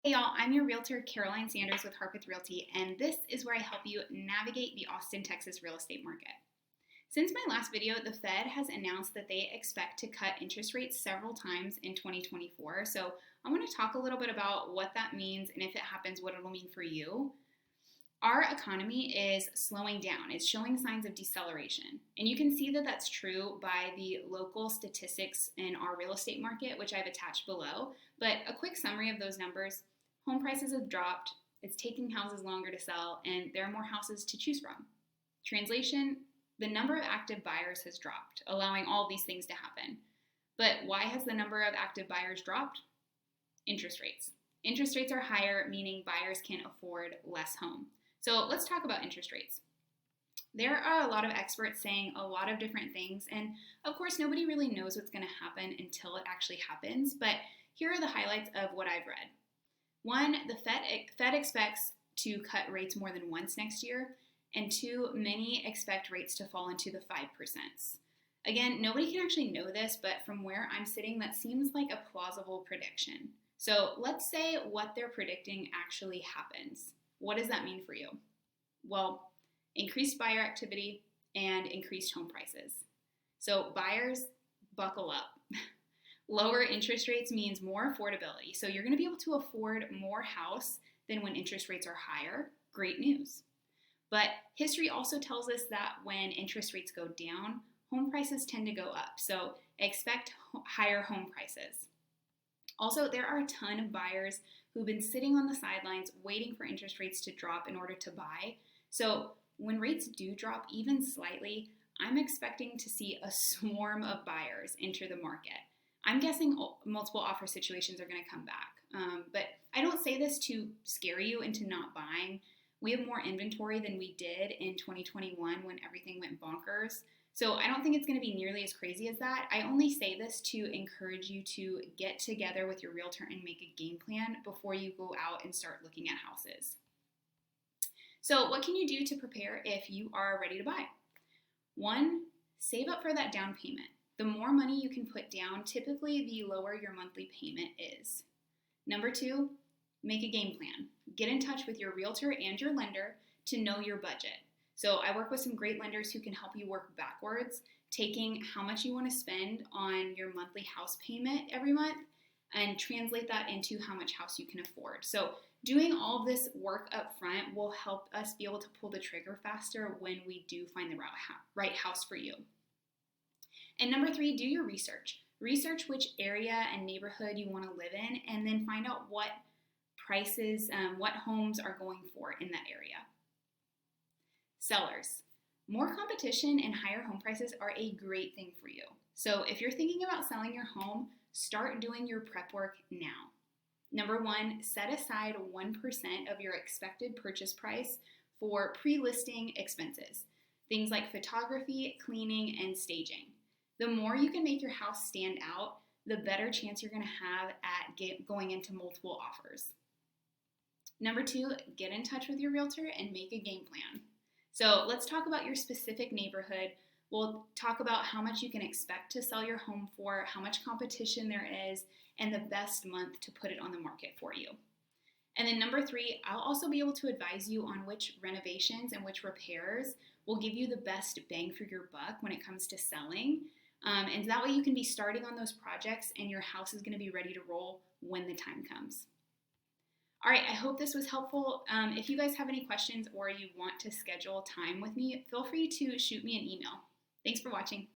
Hey y'all, I'm your realtor, Caroline Sanders with Harpeth Realty, and this is where I help you navigate the Austin, Texas real estate market. Since my last video, the Fed has announced that they expect to cut interest rates several times in 2024. So I want to talk a little bit about what that means and if it happens, what it'll mean for you. Our economy is slowing down. It's showing signs of deceleration. And you can see that that's true by the local statistics in our real estate market, which I've attached below. But a quick summary of those numbers: home prices have dropped, it's taking houses longer to sell, and there are more houses to choose from. Translation: the number of active buyers has dropped, allowing all of these things to happen. But why has the number of active buyers dropped? Interest rates. Interest rates are higher, meaning buyers can afford less home. So let's talk about interest rates. There are a lot of experts saying a lot of different things, and of course, nobody really knows what's going to happen until it actually happens, but here are the highlights of what I've read. One, the Fed expects to cut rates more than once next year, and two, many expect rates to fall into the 5%. Again, nobody can actually know this, but from where I'm sitting, that seems like a plausible prediction. So let's say what they're predicting actually happens. What does that mean for you? Well, increased buyer activity and increased home prices. So buyers, buckle up. Lower interest rates means more affordability. So you're going to be able to afford more house than when interest rates are higher. Great news. But history also tells us that when interest rates go down, home prices tend to go up. So expect higher home prices. Also, there are a ton of buyers who've been sitting on the sidelines waiting for interest rates to drop in order to buy. So when rates do drop even slightly, I'm expecting to see a swarm of buyers enter the market. I'm guessing multiple offer situations are going to come back. But I don't say this to scare you into not buying. We have more inventory than we did in 2021 when everything went bonkers. So I don't think it's going to be nearly as crazy as that. I only say this to encourage you to get together with your realtor and make a game plan before you go out and start looking at houses. So what can you do to prepare if you are ready to buy? One, save up for that down payment. The more money you can put down, typically the lower your monthly payment is. Number two, make a game plan. Get in touch with your realtor and your lender to know your budget. So I work with some great lenders who can help you work backwards, taking how much you want to spend on your monthly house payment every month and translate that into how much house you can afford. So doing all of this work up front will help us be able to pull the trigger faster when we do find the right house for you. And number three, do your research. Research which area and neighborhood you want to live in, and then find out what prices, what homes are going for in that area. Sellers. More competition and higher home prices are a great thing for you. So if you're thinking about selling your home, start doing your prep work now. Number one, set aside 1% of your expected purchase price for pre-listing expenses. Things like photography, cleaning, and staging. The more you can make your house stand out, the better chance you're going to have at going into multiple offers. Number two, get in touch with your realtor and make a game plan. So let's talk about your specific neighborhood. We'll talk about how much you can expect to sell your home for, how much competition there is, and the best month to put it on the market for you. And then number three, I'll also be able to advise you on which renovations and which repairs will give you the best bang for your buck when it comes to selling. And that way you can be starting on those projects and your house is going to be ready to roll when the time comes. All right, I hope this was helpful. If you guys have any questions or you want to schedule time with me, feel free to shoot me an email. Thanks for watching.